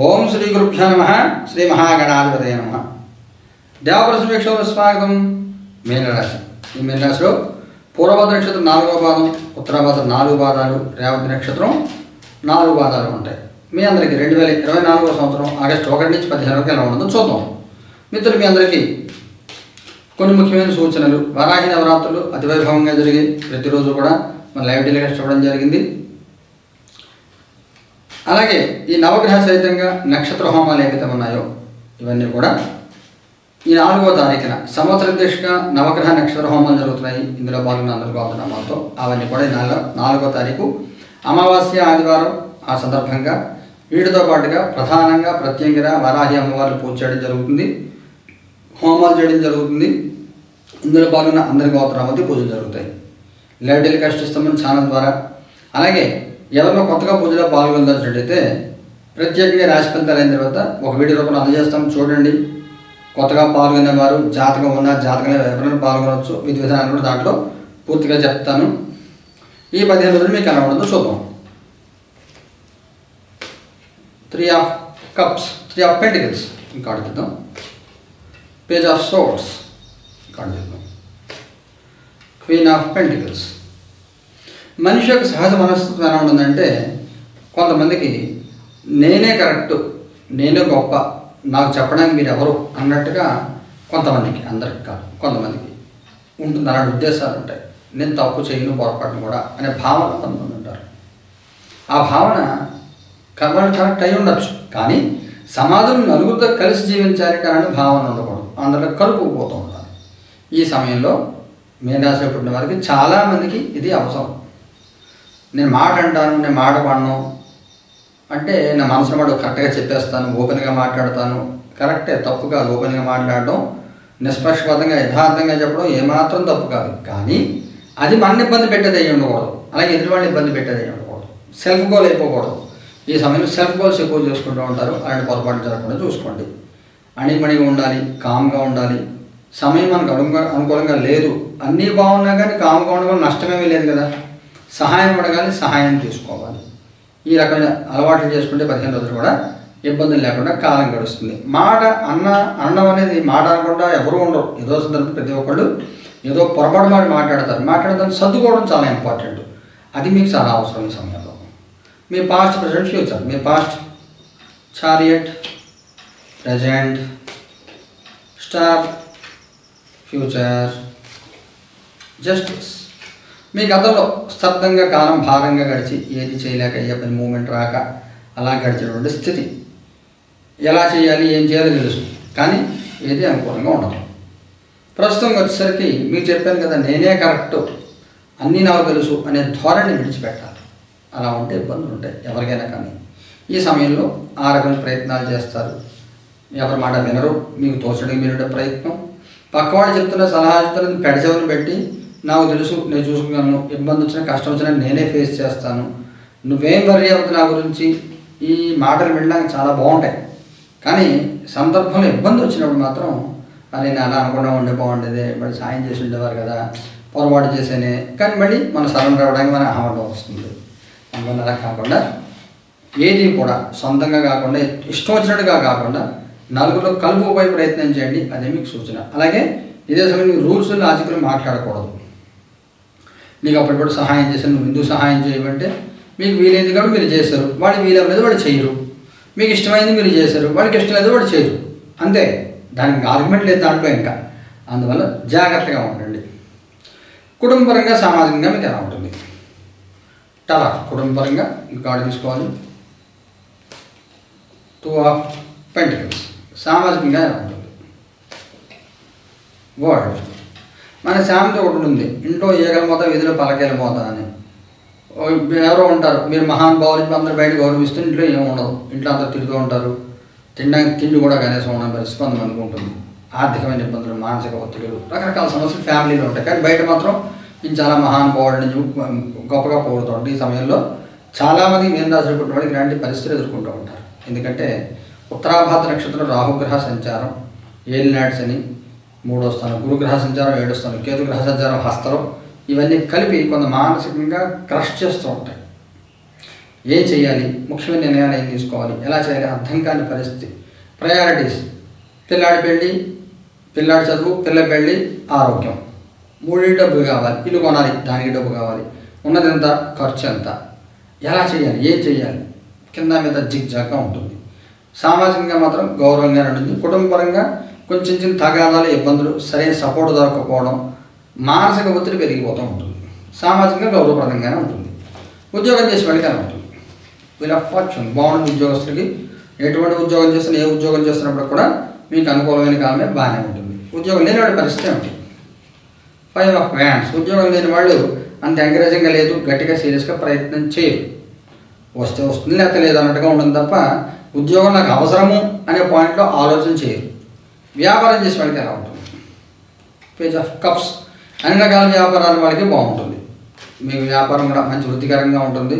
ఓం శ్రీ గురుభ్యో నమః. శ్రీ మహాగణాధిపతయే నమః. దేవప్రసమీక్షలో స్వాగతం. మీనరాశి. ఈ మీనరాశిలో పూర్వభద్ర నక్షత్రం 4వ పాదం, ఉత్తరాభద్ర 4 పాదాలు, రేవతి నక్షత్రం 4 పాదాలు ఉంటాయి. మీ అందరికీ 2024 సంవత్సరం ఆగస్టు 1 నుంచి 15 వరకు ఎలా ఉండదో చూద్దాం. మిత్రులు, మీ అందరికీ కొన్ని ముఖ్యమైన సూచనలు. వారాహి నవరాత్రులు అతివైభవంగా జరిగి ప్రతిరోజు కూడా మన లైవ్ టెలికాస్ట్ ఇవ్వడం జరిగింది. అలాగే ఈ నవగ్రహ సహితంగా నక్షత్ర హోమాలు ఏవైతే ఉన్నాయో ఇవన్నీ కూడా ఈ 4వ తారీఖున సంవత్సర దిశగా నవగ్రహ నక్షత్ర హోమాలు జరుగుతున్నాయి. ఇందులో పాల్గొన్న అందరికీ అవుతున్నామాలతో అవన్నీ కూడా 4వ తారీఖు అమావాస్య ఆదివారం. ఆ సందర్భంగా వీటితో పాటుగా ప్రధానంగా ప్రత్యేకంగా వారాహి అమ్మవారిని పూజ చేయడం జరుగుతుంది, హోమాలు చేయడం జరుగుతుంది. ఇందులో పాల్గొన్న అందరికీ అవుతున్నామని పూజలు జరుగుతాయి. లైవ్ టెలికాస్ట్ ఇస్తామని ఛానల్ ద్వారా. అలాగే ఎవరినో కొత్తగా పూజలో పాల్గొనాల్సినట్టయితే ప్రత్యేకంగా రాశి ఫలితాలు అయిన తర్వాత ఒక వీడియో రూపంలో అందజేస్తాం, చూడండి. కొత్తగా పాల్గొనేవారు జాతకం ఉన్న జాతకంలో ఎవరైనా పాల్గొనవచ్చు. విధి విధానాలు కూడా దాంట్లో పూర్తిగా చెప్తాను. ఈ 15 రోజులు మీకు ఎలా ఉండదో చూద్దాం. 3 of cups, 3 of pentacles card చూద్దాం. పేజ్ ఆఫ్ సోర్డ్స్ కార్డు చూద్దాం. Queen of pentacles. మనిషి యొక్క సహజ మనస్తత్వం ఎలా ఉంటుందంటే, కొంతమందికి నేనే కరెక్టు, నేనే గొప్ప, నాకు చెప్పడానికి మీరు ఎవరు అన్నట్టుగా కొంతమందికి, అందరికి కాదు కొంతమందికి ఉంటుంది. అలాంటి ఉద్దేశాలు ఉంటాయి. నేను తప్పు చేయను, పొరపాటును కూడా అనే భావన కొంతమంది ఉంటారు. ఆ భావన కరెక్ట్ అయి ఉండొచ్చు, కానీ సమాజం నలుగురితో కలిసి జీవించాలి కానీ భావన ఉండకూడదు. అందరిలో కలుపుకుపోతూ ఉండాలి. ఈ సమయంలో మీనరాశిలో పుట్టిన వారికి చాలామందికి ఇది అవసరం. నేను మాట అంటాను, నేను మాట పడను అంటే నా మనసులో మాట కరెక్ట్గా చెప్పేస్తాను, ఓపెన్గా మాట్లాడతాను. కరెక్టే, తప్పు కాదు. ఓపెన్గా మాట్లాడడం, నిష్పక్షపాతంగా యథార్థంగా చెప్పడం ఏమాత్రం తప్పు కాదు. కానీ అది మన ఇబ్బంది పెట్టేది అయ్యి ఉండకూడదు, అలాగే ఎదుటి వాళ్ళని ఇబ్బంది పెట్టేది అయ్యి ఉండకూడదు. సెల్ఫ్ గోల్ అయిపోకూడదు. ఈ సమయంలో సెల్ఫ్ గోల్స్ ఎక్కువ చేసుకుంటూ ఉంటారు. అలాంటి పొరపాటు జరగకుండా చూసుకోండి. అణిమణిగా ఉండాలి, కామ్గా ఉండాలి. సమయం మనకు అనుకూలంగా లేదు, అన్నీ బాగున్నా కానీ కామ్గా ఉండడం నష్టమేమీ లేదు కదా. సహాయం అడగాలి, సహాయం తీసుకోవాలి. ఈ రకమైన అలవాట్లు చేసుకుంటే 15 రోజులు కూడా ఇబ్బందులు లేకుండా కాలం గడుస్తుంది. మాట అన్నం అనేది మాట అనకుండా ఎవరు ఉండరు. ఏదో సందర్భం ప్రతి ఒక్కళ్ళు ఏదో పొరపాటు మాట్లాడతారు. సర్దుకోవడం చాలా ఇంపార్టెంట్. అది మీకు చాలా అవసరం ఈ సమయంలో. మీ పాస్ట్, ప్రజెంట్, ఫ్యూచర్. మీ past chariot, present star, future justice. మీ గతంలో స్తబ్దంగా కాలం భారంగా గడిచి ఏది చేయలేక ఏ పని మూమెంట్ రాక అలా గడిచేటువంటి స్థితి. ఎలా చేయాలి, ఏం చేయాలో తెలుసు, కానీ ఏది అనుకూలంగా ఉండదు. ప్రస్తుతం వచ్చేసరికి మీకు చెప్పాను కదా, నేనే కరెక్టు, అన్నీ నాకు తెలుసు అనే ధోరణి విడిచిపెట్టాలి. అలా ఉంటే ఇబ్బందులు ఉంటాయి ఎవరికైనా. కానీ ఈ సమయంలో ఆ రకమైన ప్రయత్నాలు చేస్తారు. ఎవరి మాట వినరు. మీకు తోచడానికి మీరుండే ప్రయత్నం, పక్కవాడు చెప్తున్న సలహా చెప్తున్నది పెడచెవులు పెట్టి నాకు తెలుసు, నేను చూసుకున్నాను, ఇబ్బంది వచ్చినా కష్టం వచ్చినా నేనే ఫేస్ చేస్తాను, నువ్వేం వర్రీ అవ్వదు నా గురించి. ఈ మాటలు వినడానికి చాలా బాగుంటాయి, కానీ సందర్భంలో ఇబ్బంది వచ్చినప్పుడు మాత్రం అరే నేను అలా అనుకుండా ఉండే బాగుండేదే, మళ్ళీ సాయం చేసి ఉండేవారు కదా, పొరపాటు చేసేనే, కానీ మళ్ళీ మన సరెండర్ అవ్వడానికి మన ఆమడం వస్తుంది. అందువల్ల అలా కాకుండా ఏది కూడా సొంతంగా కాకుండా ఇష్టం వచ్చినట్టుగా కాకుండా నలుగురిలో కలుపుపోయే ప్రయత్నం చేయండి. అదే మీకు సూచన. అలాగే ఇదే సమయం మీకు రూల్స్ లాజికల్ మాట్లాడకూడదు. నీకు అప్పటిప్పుడు సహాయం చేశాను, నువ్వు ఎందుకు సహాయం చేయమంటే మీకు వీలైంది కాబట్టి మీరు చేశారు, వాడికి వీలైనది వాడు చేయరు. మీకు ఇష్టమైంది మీరు చేశారు, వాడికి ఇష్టం లేదు వాడు చేయరు. అంతే, దానికి ఆర్గ్యుమెంట్ లేదు దాంట్లో ఇంకా. అందువల్ల జాగ్రత్తగా ఉండండి. కుటుంబపరంగా సామాజికంగా మీకు ఎలా ఉంటుంది? చాలా కుటుంబపరంగా ఈ కార్డు తీసుకోవాలి. 2 ఆఫ్ పెంటికల్స్. సామాజికంగా ఎలా ఉంటుంది? వరల్డ్. మన సామెత ఒకటి ఉంది, ఇంట్లో ఈగల మోత వీధిలో పలకేల మోత అని. ఎవరో ఉంటారు, మీరు మహానుభావులు అందరూ బయట గౌరవిస్తూ ఇంట్లో ఏమి ఉండదు. ఇంట్లో అందరూ తిరుగుతూ ఉంటారు. తినడానికి తిండి కూడా కనీసం ఉండడం పరిస్థితి కొంతమందికి ఉంటుంది. ఆర్థికమైన ఇబ్బందులు, మానసిక ఒత్తిడులు, రకరకాల సమస్యలు ఫ్యామిలీలో ఉంటాయి. కానీ బయట మాత్రం ఈయన చాలా మహానుభావుడిని గొప్పగా పొగుడుతూ ఈ సమయంలో చాలామంది మీనరాశిలో పుట్టిన వాళ్ళకి ఇలాంటి పరిస్థితులు ఎదుర్కొంటూ ఉంటారు. ఎందుకంటే ఉత్తరాభాద్ర నక్షత్రం రాహుగ్రహ సంచారం, ఏలినాడ్స్ అని 3వ స్థానం, గురుగ్రహ సంచారం 7వ స్థానం, కేతుగ్రహ సంచారం హస్తలో, ఇవన్నీ కలిపి కొంత మానసికంగా క్రష్ చేస్తూ ఉంటాయి. ఏం చేయాలి, ముఖ్యమైన నిర్ణయాలు ఏం తీసుకోవాలి, ఎలా చేయాలి అర్థం కాని పరిస్థితి. ప్రయారిటీస్: పిల్లాడి పెళ్ళి, పిల్లాడి చదువు, పిల్ల పెళ్ళి, ఆరోగ్యం, మూడింటి డబ్బు కావాలి. ఇల్లు కొనాలి, దానికి డబ్బు కావాలి. ఉన్నది ఎంత, ఖర్చు ఎంత, ఎలా చేయాలి, ఏం చేయాలి, కింద మీద జిగ్జాగ్గా ఉంటుంది. సామాజికంగా మాత్రం గౌరవంగానే ఉంటుంది. కుటుంబపరంగా కొంచెం చిన్న తగాదాలు, ఇబ్బందులు, సరైన సపోర్ట్ దొరకకపోవడం, మానసిక ఒత్తిడి పెరిగిపోతూ ఉంటుంది. సామాజికంగా గౌరవప్రదంగానే ఉంటుంది. ఉద్యోగం చేసే వాళ్ళకి ఎలా ఉంటుంది? వీల్ ఆఫ్ ఫార్చ్యూన్ బాగుంటుంది. ఉద్యోగస్తులకి ఎటువంటి ఉద్యోగం చేస్తున్నా, ఏ ఉద్యోగం చేస్తున్నప్పుడు కూడా మీకు అనుకూలమైన కాలమే బాగానే ఉంటుంది. ఉద్యోగం లేని వాడి పరిస్థితి ఏమిటి? 5 of Wands. ఉద్యోగం లేని వాళ్ళు అంత ఎంకరేజింగ్గా లేదు, గట్టిగా సీరియస్గా ప్రయత్నం చేయరు. వస్తే వస్తుంది, లేకపోతే లేదు అన్నట్టుగా ఉంటుంది తప్ప ఉద్యోగం నాకు అవసరము అనే పాయింట్లో ఆలోచన చేయరు. వ్యాపారం చేసే వాళ్ళకి ఎలా ఉంటుంది? Page of cups. అన్ని రకాల వ్యాపారాల వాళ్ళకి బాగుంటుంది. మీకు వ్యాపారం కూడా మంచి వృత్తికరంగా ఉంటుంది.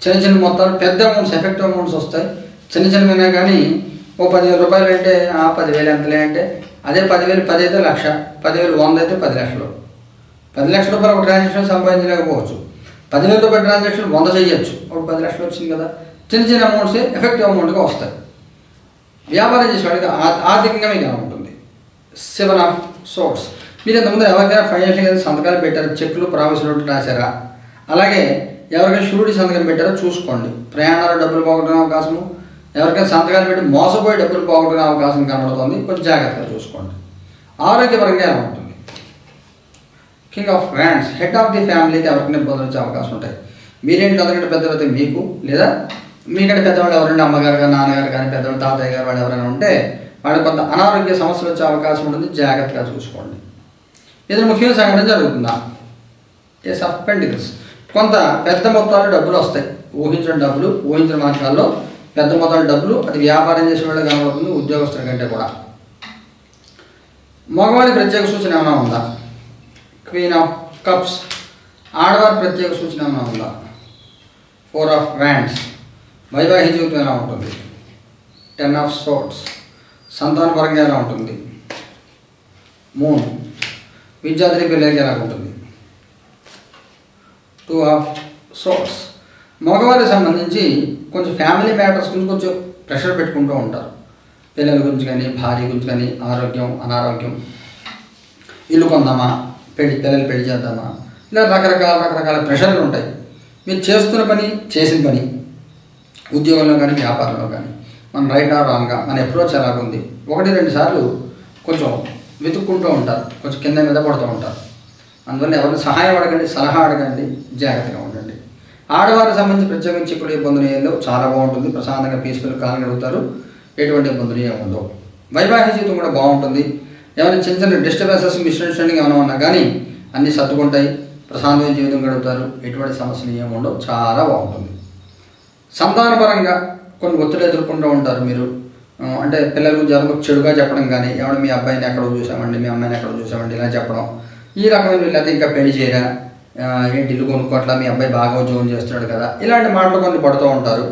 చిన్న చిన్న మొత్తాలు, పెద్ద అమౌంట్స్, ఎఫెక్టివ్ అమౌంట్స్ వస్తాయి. చిన్న చిన్నమైనా కానీ ఓ 10,000 రూపాయలు అంటే 10,000 ఎంతలే అంటే అదే 10,000 10 అయితే 1,00,000, 10,000 100 అయితే 10 లక్షలు. 10 లక్షల రూపాయలు ఒక ట్రాన్సాక్షన్ సంపాదించలేకపోవచ్చు. 10,000 రూపాయల ట్రాన్సాక్షన్ 100 చేయొచ్చు, ఒక 10 లక్షలు వచ్చింది కదా. చిన్న చిన్న అమౌంట్సే ఎఫెక్టివ్ అమౌంట్గా వస్తాయి. వ్యాపారం చేసేవాడికి ఆర్థికంగా మీకు ఎలా ఉంటుంది? 7 of Swords. మీరు ఇంతకుముందు ఎవరికైనా ఫైనాన్షియల్గా సంతకాలు పెట్టారు, చెక్కులు, ప్రామిస్ నోట్లు రాశారా? అలాగే ఎవరికైనా షూరిటీ సంతకం పెట్టారో చూసుకోండి. ప్రయాణాలు డబ్బులు పోగొట్టుకునే అవకాశము, ఎవరికైనా సంతకాలు పెట్టి మోసపోయి డబ్బులు పోగొట్టుకునే అవకాశం కనబడుతుంది. కొంచెం జాగ్రత్తగా చూసుకోండి. ఆరోగ్యపరంగా ఎలా ఉంటుంది? King of wands. Head of the ఫ్యామిలీకి ఎవరికైనా ఇబ్బందులు వచ్చే అవకాశం ఉంటాయి. మీరేంటి అంతకంటే పెద్దలు అయితే మీకు, లేదా మీకంటే పెద్దవాళ్ళు ఎవరైనా అమ్మగారు కానీ, నాన్నగారు కానీ, పెద్దవాళ్ళు, తాతయ్య గారు వాళ్ళు ఎవరైనా ఉంటే వాళ్ళకి కొంత అనారోగ్య సమస్యలు వచ్చే అవకాశం ఉంటుంది. జాగ్రత్తగా చూసుకోండి. ఏదైనా ముఖ్యమైన సంఘటన జరుగుతుందా? Ace of pentacles. కొంత పెద్ద మొత్తాలు డబ్బులు వస్తాయి. ఊహించిన డబ్బులు, ఊహించిన మార్గాల్లో పెద్ద మొత్తాల డబ్బులు. అది వ్యాపారం చేసే వాళ్ళు కనబడుతుంది, ఉద్యోగస్తుల కంటే కూడా. మగవాడి ప్రత్యేక సూచన ఏమైనా ఉందా? Queen of cups. ఆడవారి ప్రత్యేక సూచన ఏమైనా ఉందా? 4 of Wands. వైవాహిక జీవితం ఎలా ఉంటుంది? 10 of Swords. సంతానపరంగా ఎలా ఉంటుంది? మూన్. విద్యార్థి పిల్లలకి ఎలా ఉంటుంది? 2 of Swords. మగవారికి సంబంధించి కొంచెం ఫ్యామిలీ మ్యాటర్స్ గురించి కొంచెం ప్రెషర్ పెట్టుకుంటూ ఉంటారు. పిల్లల గురించి కానీ, భార్య గురించి కానీ, ఆరోగ్యం, అనారోగ్యం, ఇల్లు కొందామా, పిల్లలు పెళ్లి చేద్దామా, ఇలా రకరకాల ప్రెషర్లు ఉంటాయి. మీరు చేస్తున్న పని, చేసిన పని, ఉద్యోగంలో కానీ, వ్యాపారంలో కానీ, మన రైట్ ఆర్ రాంగ్గా మన అప్రోచ్ ఎలాగుంది, 1-2 సార్లు కొంచెం వెతుక్కుంటూ ఉంటారు, కొంచెం కింద మీద పడుతూ ఉంటారు. అందువల్ల ఎవరిని సహాయం అడగండి, సలహా అడగండి, జాగ్రత్తగా ఉండండి. ఆడవారికి సంబంధించి ప్రత్యేకించి ఇప్పుడు ఇబ్బందులు ఏదో చాలా బాగుంటుంది. ప్రశాంతంగా పీస్ఫుల్ కాలం గడుగుతారు. ఎటువంటి ఇబ్బందులు ఏముండవు. వైవాహిక జీవితం కూడా బాగుంటుంది. ఏమైనా చిన్న చిన్న డిస్టర్బెన్సెస్, మిస్అండర్స్టాండింగ్ ఏమైనా ఉన్నా కానీ అన్నీ సర్దుకుంటాయి. ప్రశాంతమైన జీవితం గడుపుతారు. ఎటువంటి సమస్యలు ఏముండవు. చాలా బాగుంటుంది. సంతానపరంగా కొన్ని ఒత్తిడి ఎదుర్కొంటూ ఉంటారు మీరు. అంటే పిల్లలకు జరుగుతూ చెడుగా చెప్పడం కానీ, ఎవరు మీ అబ్బాయిని ఎక్కడో చూసామండి, మీ అమ్మాయిని ఎక్కడో చూసామండి ఇలా చెప్పడం, ఈ రకమైన వీళ్ళైతే ఇంకా పెళ్లి చేయరా, ఏంటి ఇల్లు కొనుక్కోట్లా, మీ అబ్బాయి బాగా ఉద్యోగం చేస్తున్నాడు కదా, ఇలాంటి మాటలు కొన్ని పడుతూ ఉంటారు.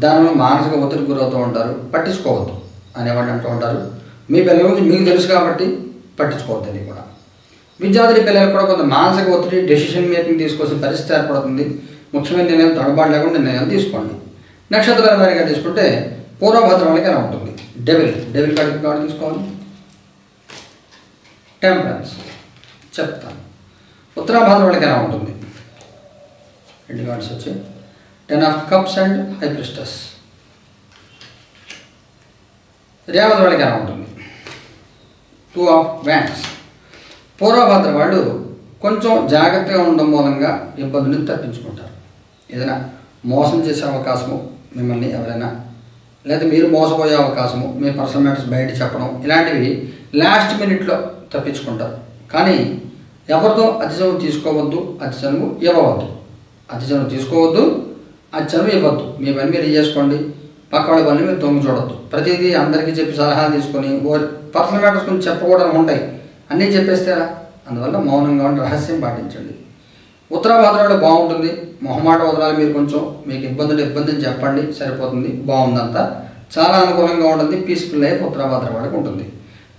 దానిలో మానసిక ఒత్తిడి గురవుతూ ఉంటారు. పట్టించుకోవద్దు అనేవాళ్ళు అంటూ ఉంటారు. మీ పిల్లల గురించి మీకు తెలుసు కాబట్టి పట్టించుకోవద్దు. అది కూడా విద్యార్థి పిల్లలకు కూడా కొంత మానసిక ఒత్తిడి, డెసిషన్ మేకింగ్ తీసుకోవాల్సిన పరిస్థితి ఏర్పడుతుంది. ముఖ్యమైన నిర్ణయాలు తడబాటు లేకుండా నిర్ణయాలు తీసుకోండి. నక్షత్రాల వారిగా తీసుకుంటే పూర్వభద్ర వాళ్ళకి ఎలా ఉంటుంది? డెవిల్ కార్డు తీసుకోవాలి. టెంపరెన్స్ చెప్తాను. ఉత్తరాభద్ర వాళ్ళకి ఎలా ఉంటుంది? 2 కార్డ్స్ వచ్చాయి. 10 of Cups and high priestess. Revathi వాళ్ళకి ఎలా ఉంటుంది? 2 of Wands. పూర్వభద్ర వాళ్ళు కొంచెం జాగ్రత్తగా ఉండడం మూలంగా ఇబ్బందులను తప్పించుకుంటారు. ఏదైనా మోసం చేసే అవకాశము, మిమ్మల్ని ఎవరైనా లేదా మీరు మోసపోయే అవకాశము, మీ పర్సనల్ మ్యాటర్స్ బయట చెప్పడం, ఇలాంటివి లాస్ట్ మినిట్లో తప్పించుకుంటారు. కానీ ఎవరితో అతిశయం తీసుకోవద్దు, అతిశయం ఇవ్వవద్దు. అతిశయం తీసుకోవద్దు, అతిశయం ఇవ్వద్దు. మీ పని మీరు చేసుకోండి. పక్క వాళ్ళ పని మీరు తొంగి చూడొద్దు. ప్రతిదీ అందరికీ చెప్పి సలహాలు తీసుకొని పర్సనల్ మ్యాటర్స్ గురించి చెప్పకూడదు ఉంటాయి. అన్నీ చెప్పేస్తారా? అందువల్ల మౌనంగా ఉండి రహస్యం పాటించండి. ఉత్తరాభద్రలో బాగుంటుంది. మొహమాట వదలాలి. మీరు కొంచెం మీకు ఇబ్బందిని చెప్పండి, సరిపోతుంది. బాగుందంతా చాలా అనుకూలంగా ఉంటుంది. పీస్ఫుల్ లైఫ్ ఉత్తరాభద్ర వాడికి ఉంటుంది.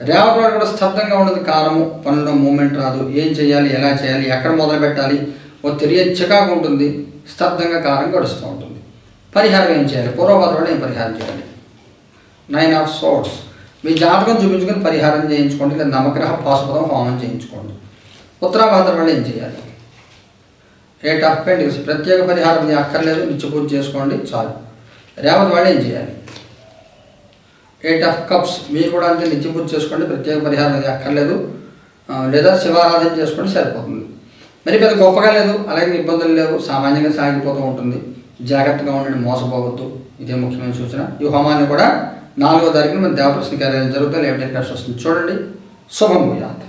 రేవతి వాడు కూడా స్తబ్దంగా ఉంటుంది. కాలము, పనుల్లో మూమెంట్ రాదు. ఏం చేయాలి, ఎలా చేయాలి, ఎక్కడ మొదలు పెట్టాలి, ఓ తెలియని చికాకు ఉంటుంది. స్తబ్దంగా కాలం గడుస్తూ ఉంటుంది. పరిహారం ఏం చేయాలి? పూర్వభద్రలో ఏం పరిహారం చేయాలి? 9 ఆఫ్ సోర్డ్స్. మీ జాతకం చూపించుకొని పరిహారం చేయించుకోండి, లేదా నవగ్రహ పాశుపతం హోమం చేయించుకోండి. ఉత్తరాభద్రలో ఏం చేయాలి? 8 ఆఫ్ పెంటికల్స్. ప్రత్యేక పరిహారం అక్కర్లేదు, నిత్య పూజ చేసుకోండి చాలు. రేవతి వాళ్ళు ఏం చేయాలి? 8 ఆఫ్ కప్స్. మీరు కూడా అంతే, నిత్య పూజ చేసుకోండి, ప్రత్యేక పరిహారం అక్కర్లేదు, లేదా శివారాధన చేసుకోండి సరిపోతుంది. మరి పెద్ద గొప్పగా లేదు, అలాగే ఇబ్బందులు లేవు, సామాన్యంగా సాగిపోతూ ఉంటుంది. జాగ్రత్తగా ఉండండి, మోసపోవద్దు. ఇదే ముఖ్యమైన సూచన. ఈ హోమాన్ని కూడా 4వ తారీఖున మన దేవప్రశ్న కార్యాలయం జరుగుతాయి. లేదంటే కష్టం వస్తుంది. చూడండి. శుభం భూయాత్.